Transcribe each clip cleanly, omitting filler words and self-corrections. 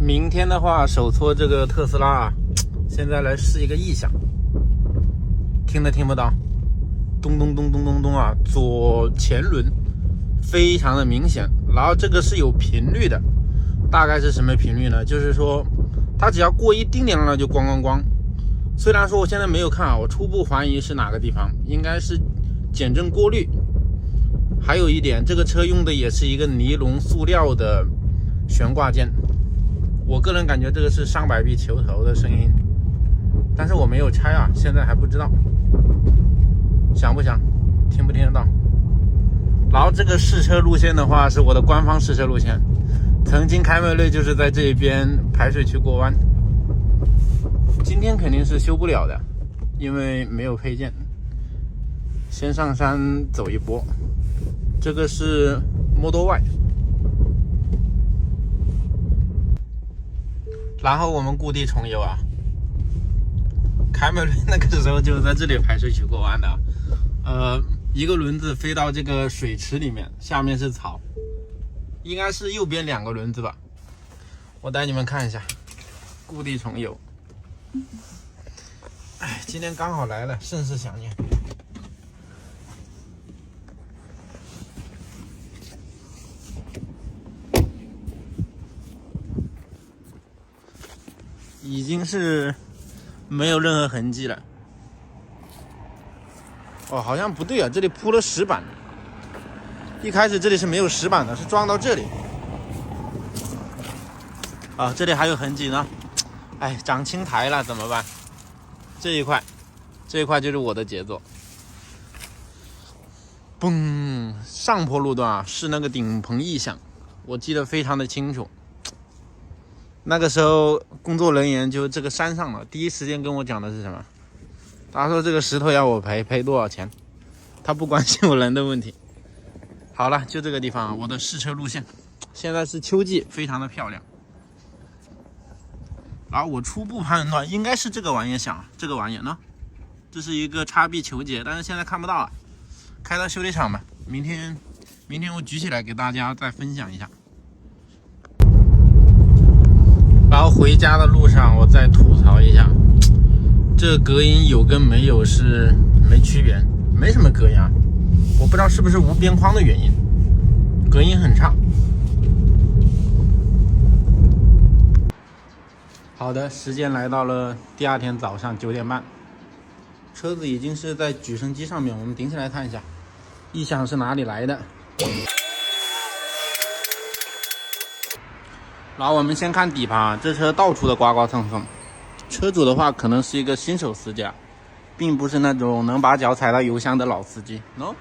明天的话，手搓这个特斯拉啊，现在来试一个异响，听不到？咚咚咚咚咚咚啊，左前轮非常的明显，然后这个是有频率的，大概是什么频率呢？就是说它只要过一丁点了就咣咣咣。虽然说我现在没有看啊，我初步怀疑是哪个地方，应该是减震过滤。还有一点，这个车用的也是一个尼龙塑料的悬挂件，我个人感觉这个是上百臂球头的声音，但是我没有拆啊，现在还不知道响不响，听不听得到。然后这个试车路线的话是我的官方试车路线，曾经凯美瑞就是在这边排水区过弯，今天肯定是修不了的，因为没有配件，先上山走一波。这个是 Model Y， 然后我们故地重游啊，凯美瑞那个时候就在这里排水区过弯的，一个轮子飞到这个水池里面，下面是草，应该是右边2个轮子吧，我带你们看一下，故地重游。哎，今天刚好来了，甚是想念。已经是没有任何痕迹了。哦，好像不对啊，这里铺了石板。一开始这里是没有石板的，是装到这里。啊，这里还有痕迹呢。哎，长青苔了怎么办？这一块就是我的杰作。嘣，上坡路段啊，是那个顶棚异响，我记得非常的清楚。那个时候工作人员就这个山上了，第一时间跟我讲的是什么？他说这个石头要我赔多少钱，他不关心我人的问题。好了，就这个地方啊，我的试车路线。现在是秋季，非常的漂亮。然后我初步判断应该是这个玩意响，这个玩意呢，这是一个叉臂球节，但是现在看不到啊。开到修理厂吧，明天我举起来给大家再分享一下。然后回家的路上，我再吐槽一下，这隔音有跟没有是没区别，没什么隔音啊。我不知道是不是无边框的原因，隔音很差。好的，时间来到了第2天早上9点半，车子已经是在举升机上面，我们顶起来看一下，异响是哪里来的。然后我们先看底盘啊，这车到处的刮刮蹭蹭，车主的话可能是一个新手司机啊，并不是那种能把脚踩到油箱的老司机喏。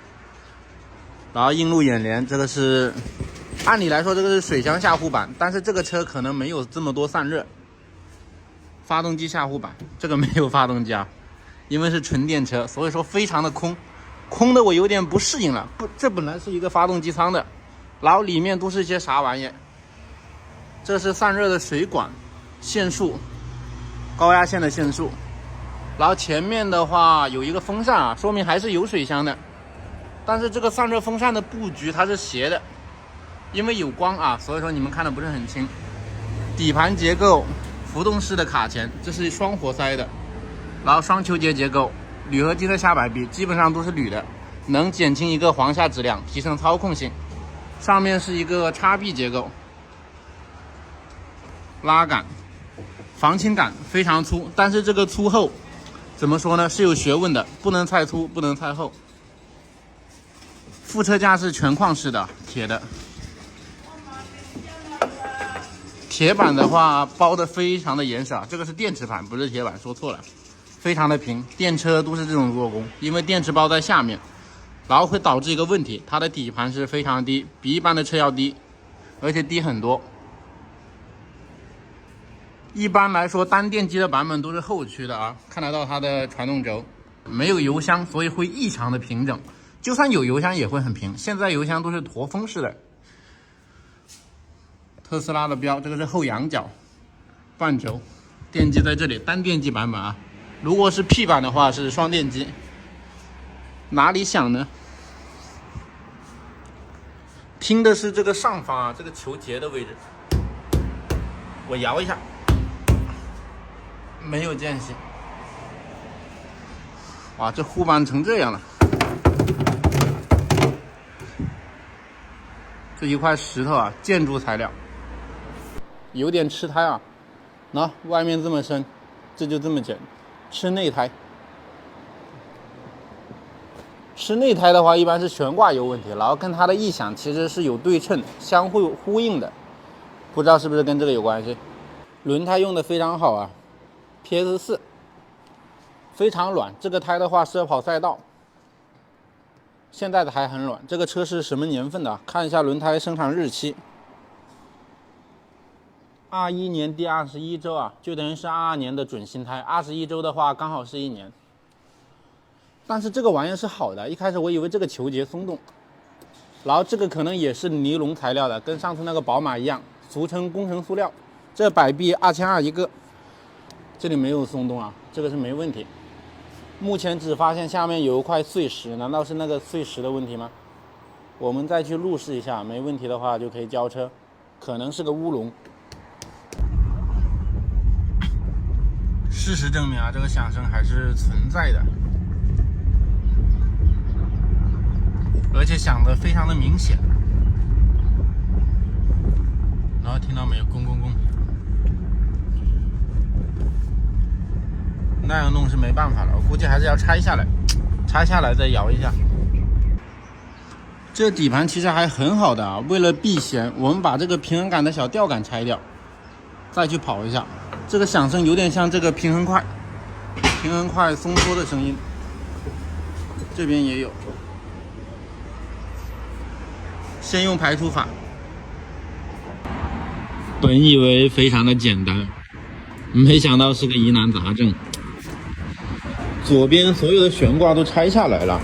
然后映入眼帘，这个是按理来说这个是水箱下护板，但是这个车可能没有这么多散热。发动机下护板，这个没有发动机啊，因为是纯电车，所以说非常的空的我有点不适应了。不，这本来是一个发动机舱的，然后里面都是一些啥玩意？这是散热的水管、线束、高压线的线束，然后前面的话有一个风扇啊，说明还是有水箱的，但是这个散热风扇的布局它是斜的，因为有光啊，所以说你们看的不是很清。底盘结构，浮动式的卡钳，这是双活塞的，然后双球节结构，铝合金的下摆臂基本上都是铝的，能减轻一个簧下质量，提升操控性。上面是一个叉臂结构。拉杆、防倾杆非常粗，但是这个粗厚怎么说呢？是有学问的，不能太粗，不能太厚。副车架是全框式的，铁的。铁板的话包的非常的严实啊，这个是电池盘，不是铁板，说错了，非常的平。电车都是这种做工，因为电池包在下面，然后会导致一个问题，它的底盘是非常低，比一般的车要低，而且低很多。一般来说，单电机的版本都是后驱的啊，看得到它的传动轴，没有油箱，所以会异常的平整。就算有油箱也会很平，现在油箱都是驼峰式的。特斯拉的标，这个是后仰角，半轴，电机在这里，单电机版本啊。如果是 P 版的话是双电机。哪里响呢？听的是这个上方啊，这个球节的位置。我摇一下，没有间隙。哇，这护板成这样了。这一块石头啊，建筑材料，有点吃胎啊。那外面这么深，这就这么剪，吃内胎。吃内胎的话，一般是悬挂有问题，然后跟它的异响其实是有对称、相互呼应的，不知道是不是跟这个有关系。轮胎用的非常好啊 ，PS4， 非常软。这个胎的话适合跑赛道。现在的还很软，这个车是什么年份的？看一下轮胎生产日期，21年第21周啊，就等于是22年的准新胎。21周的话，刚好是1年。但是这个玩意是好的，一开始我以为这个球节松动，然后这个可能也是尼龙材料的，跟上次那个宝马一样，俗称工程塑料。这摆臂2200一个，这里没有松动啊，这个是没问题。目前只发现下面有一块碎石，难道是那个碎石的问题吗？我们再去路试一下，没问题的话就可以交车，可能是个乌龙。事实证明啊，这个响声还是存在的，而且响得非常的明显。然后听到没有？咣咣咣。那样弄是没办法了，我估计还是要拆下来，拆下来再摇一下。这底盘其实还很好的啊，为了避嫌，我们把这个平衡杆的小吊杆拆掉，再去跑一下。这个响声有点像这个平衡块松脱的声音。这边也有。先用排除法。本以为非常的简单，没想到是个疑难杂症。左边所有的悬挂都拆下来了，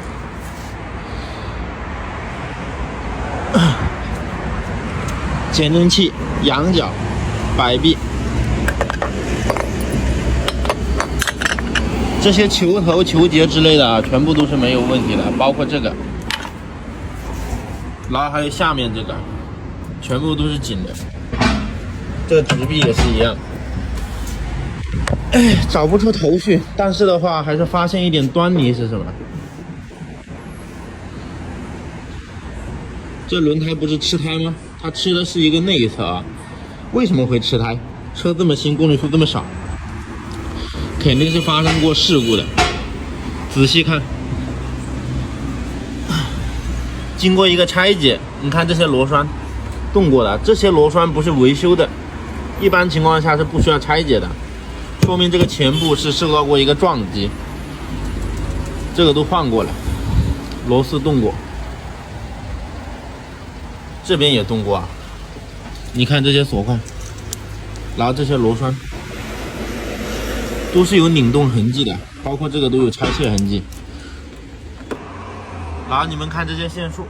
减震器、仰角、摆臂，这些球头、球节之类的啊，全部都是没有问题的，包括这个，然后还有下面这个，全部都是紧的。这个直臂也是一样。哎，找不出头绪，但是的话还是发现一点端倪是什么？这轮胎不是吃胎吗？它吃的是一个内侧啊，为什么会吃胎？车这么新，公里数这么少，肯定是发生过事故的。仔细看，经过一个拆解，你看这些螺栓动过的，这些螺栓不是维修的，一般情况下是不需要拆解的。说明这个前部是受到过一个撞击，这个都换过了，螺丝动过，这边也动过啊。你看这些锁块，然后这些螺栓都是有拧动痕迹的，包括这个都有拆卸痕迹。然后你们看这些线束，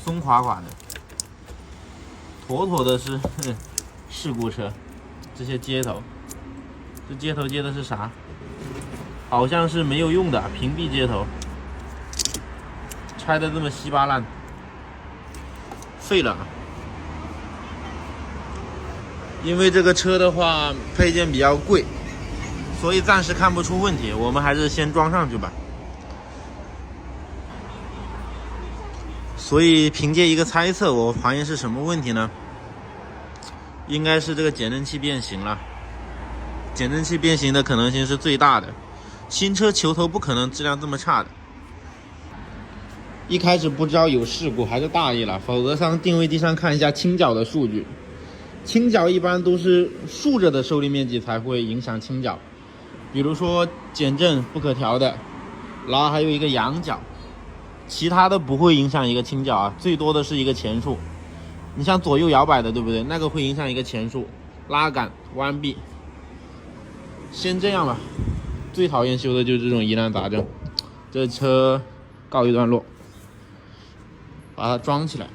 松垮垮的。妥妥的是事故车。这些接头，这接头接的是啥？好像是没有用的屏蔽接头，拆的这么稀巴烂，废了。因为这个车的话配件比较贵，所以暂时看不出问题，我们还是先装上去吧。所以凭借一个猜测，我怀疑是什么问题呢？应该是这个减震器变形了。减震器变形的可能性是最大的。新车球头不可能质量这么差的。一开始不知道有事故，还是大意了，否则上定位机上看一下倾角的数据。倾角一般都是竖着的受力面积才会影响倾角，比如说减震不可调的，然后还有一个仰角。其他的不会影响一个倾角啊，最多的是一个前束。你像左右摇摆的，对不对？那个会影响一个前束，拉杆、弯臂。先这样吧，最讨厌修的就是这种疑难杂症。这车告一段落，把它装起来。